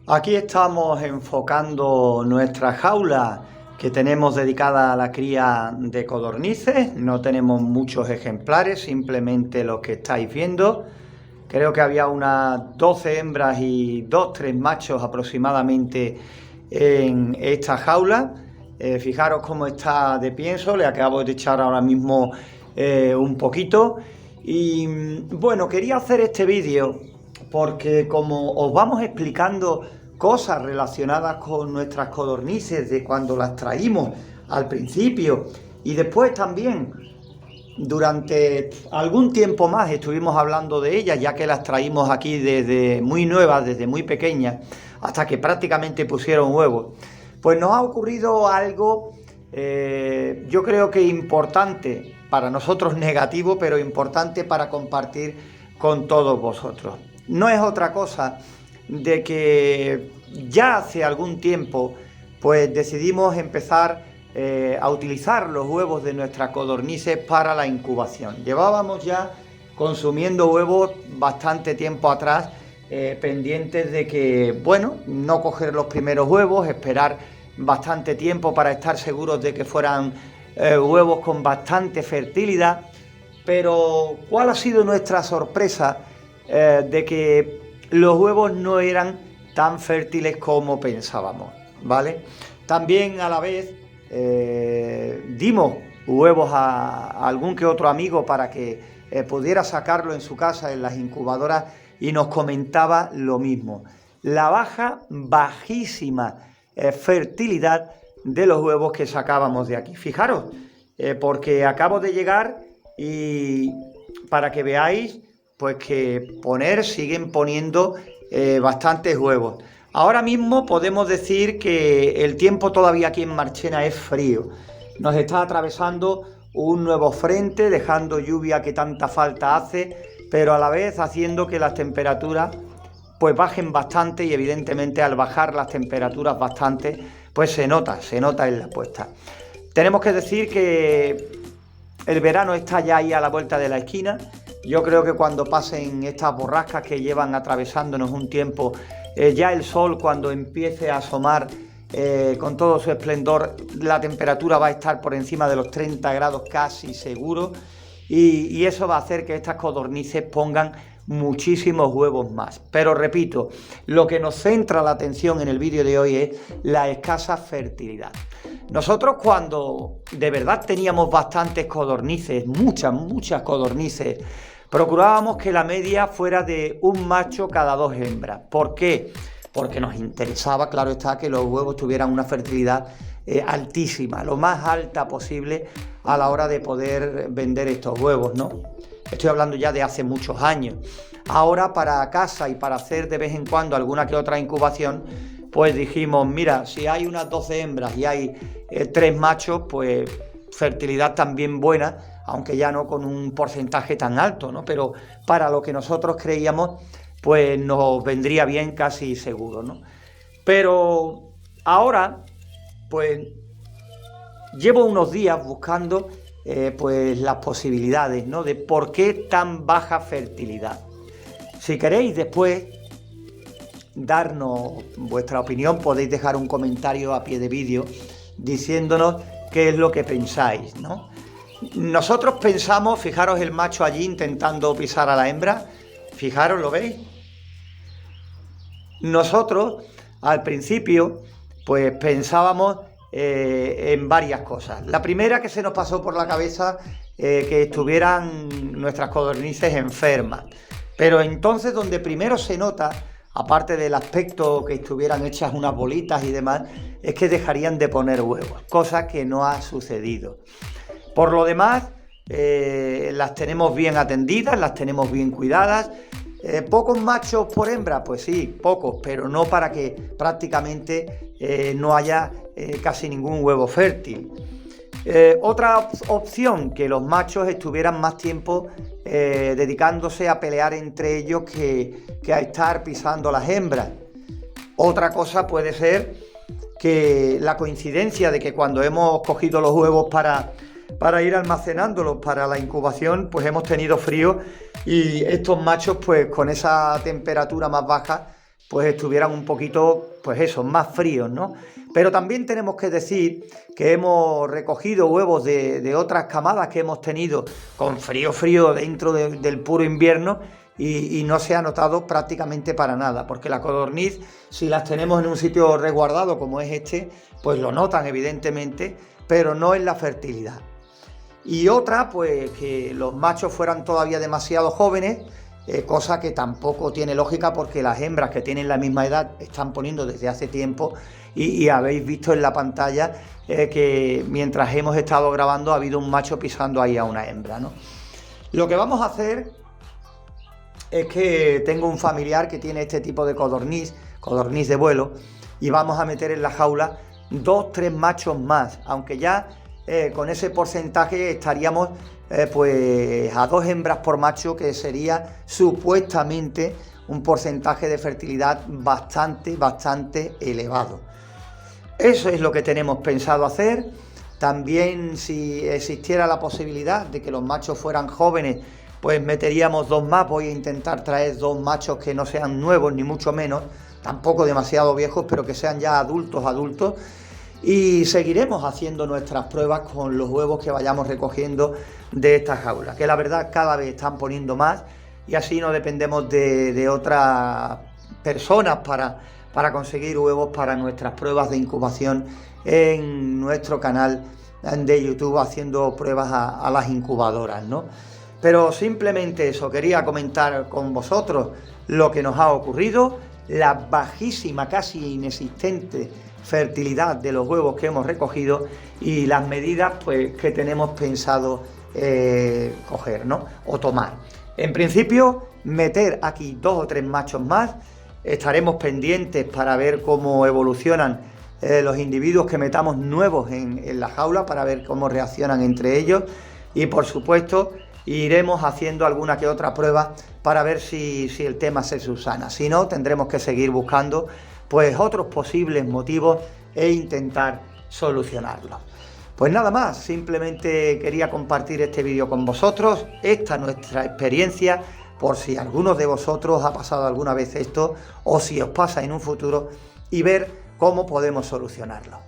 Aquí estamos enfocando nuestra jaula que tenemos dedicada a la cría de codornices. No tenemos muchos ejemplares, simplemente los que estáis viendo. Creo que había unas 12 hembras y 2-3 machos aproximadamente en esta jaula. Fijaros cómo está de pienso, le acabo de echar ahora mismo un poquito. Y bueno, quería hacer este vídeo porque como os vamos explicando cosas relacionadas con nuestras codornices de cuando las traímos al principio y después también durante algún tiempo más estuvimos hablando de ellas, ya que las traímos aquí desde muy nuevas, desde muy pequeñas, hasta que prácticamente pusieron huevos. Pues nos ha ocurrido algo, yo creo que importante, para nosotros negativo, pero importante para compartir con todos vosotros. No es otra cosa de que ya hace algún tiempo pues decidimos empezar a utilizar los huevos de nuestras codornices para la incubación. Llevábamos ya consumiendo huevos bastante tiempo atrás, pendientes de que, bueno, no coger los primeros huevos, esperar bastante tiempo para estar seguros de que fueran huevos con bastante fertilidad. Pero ¿cuál ha sido nuestra sorpresa? De que los huevos no eran tan fértiles como pensábamos, ¿vale? También a la vez dimos huevos a algún que otro amigo para que pudiera sacarlo en su casa, en las incubadoras, y nos comentaba lo mismo. La bajísima fertilidad de los huevos que sacábamos de aquí. Fijaros, porque acabo de llegar y para que veáis pues que siguen poniendo bastantes huevos. Ahora mismo podemos decir que el tiempo todavía aquí en Marchena es frío. Nos está atravesando un nuevo frente, dejando lluvia que tanta falta hace, pero a la vez haciendo que las temperaturas pues bajen bastante, y evidentemente al bajar las temperaturas bastante, pues se nota en la puesta. Tenemos que decir que el verano está ya ahí a la vuelta de la esquina. Yo creo que cuando pasen estas borrascas que llevan atravesándonos un tiempo, ya el sol, cuando empiece a asomar con todo su esplendor, la temperatura va a estar por encima de los 30 grados casi seguro, y eso va a hacer que estas codornices pongan muchísimos huevos más. Pero repito, lo que nos centra la atención en el vídeo de hoy es la escasa fertilidad. Nosotros, cuando de verdad teníamos bastantes codornices, muchas codornices, procurábamos que la media fuera de un macho cada 2 hembras. ¿Por qué? Porque nos interesaba, claro está, que los huevos tuvieran una fertilidad altísima, lo más alta posible a la hora de poder vender estos huevos, ¿no? Estoy hablando ya de hace muchos años. Ahora, para casa y para hacer de vez en cuando alguna que otra incubación, pues dijimos, mira, si hay unas 12 hembras y hay 3 machos, pues fertilidad también buena, aunque ya no con un porcentaje tan alto, ¿no? Pero para lo que nosotros creíamos, pues nos vendría bien casi seguro, ¿no? Pero ahora, pues llevo unos días buscando pues las posibilidades, ¿no? De por qué tan baja fertilidad. Si queréis después darnos vuestra opinión, podéis dejar un comentario a pie de vídeo diciéndonos qué es lo que pensáis, ¿no? Nosotros pensamos, fijaros el macho allí intentando pisar a la hembra, fijaros, ¿lo veis? Nosotros al principio pues pensábamos en varias cosas. La primera que se nos pasó por la cabeza, que estuvieran nuestras codornices enfermas, pero entonces donde primero se nota, aparte del aspecto que estuvieran hechas unas bolitas y demás, es que dejarían de poner huevos, cosa que no ha sucedido. Por lo demás, las tenemos bien atendidas, las tenemos bien cuidadas. ¿Pocos machos por hembra? Pues sí, pocos, pero no para que prácticamente no haya casi ningún huevo fértil. Otra opción, que los machos estuvieran más tiempo dedicándose a pelear entre ellos que a estar pisando las hembras. Otra cosa puede ser que la coincidencia de que cuando hemos cogido los huevos para ir almacenándolos para la incubación, pues hemos tenido frío, y estos machos pues con esa temperatura más baja pues estuvieran un poquito, pues eso, más fríos, ¿no? Pero también tenemos que decir que hemos recogido huevos de otras camadas que hemos tenido con frío dentro del puro invierno y no se ha notado prácticamente para nada, porque la codorniz, si las tenemos en un sitio resguardado como es este, pues lo notan evidentemente, pero no en la fertilidad. Y otra, pues que los machos fueran todavía demasiado jóvenes, cosa que tampoco tiene lógica porque las hembras que tienen la misma edad están poniendo desde hace tiempo y habéis visto en la pantalla que mientras hemos estado grabando ha habido un macho pisando ahí a una hembra, ¿no? Lo que vamos a hacer es que tengo un familiar que tiene este tipo de codorniz de vuelo, y vamos a meter en la jaula 2-3 machos más, aunque ya con ese porcentaje estaríamos pues a 2 hembras por macho, que sería supuestamente un porcentaje de fertilidad bastante elevado. Eso es lo que tenemos pensado hacer. También, si existiera la posibilidad de que los machos fueran jóvenes, pues meteríamos 2 más. Voy a intentar traer 2 machos que no sean nuevos ni mucho menos, tampoco demasiado viejos, pero que sean ya adultos, y seguiremos haciendo nuestras pruebas con los huevos que vayamos recogiendo de esta jaula, que la verdad cada vez están poniendo más, y así no dependemos de otras personas para conseguir huevos para nuestras pruebas de incubación en nuestro canal de YouTube, haciendo pruebas a las incubadoras, ¿no? Pero simplemente eso, quería comentar con vosotros lo que nos ha ocurrido, la bajísima, casi inexistente fertilidad de los huevos que hemos recogido y las medidas pues que tenemos pensado coger, ¿no? O tomar. En principio, meter aquí 2 o 3 machos más. Estaremos pendientes para ver cómo evolucionan los individuos que metamos nuevos en la jaula, para ver cómo reaccionan entre ellos, y por supuesto iremos haciendo alguna que otra prueba para ver si el tema se subsana. Si no, tendremos que seguir buscando pues otros posibles motivos e intentar solucionarlos. Pues nada más, simplemente quería compartir este vídeo con vosotros, esta nuestra experiencia, por si alguno de vosotros ha pasado alguna vez esto o si os pasa en un futuro, y ver cómo podemos solucionarlo.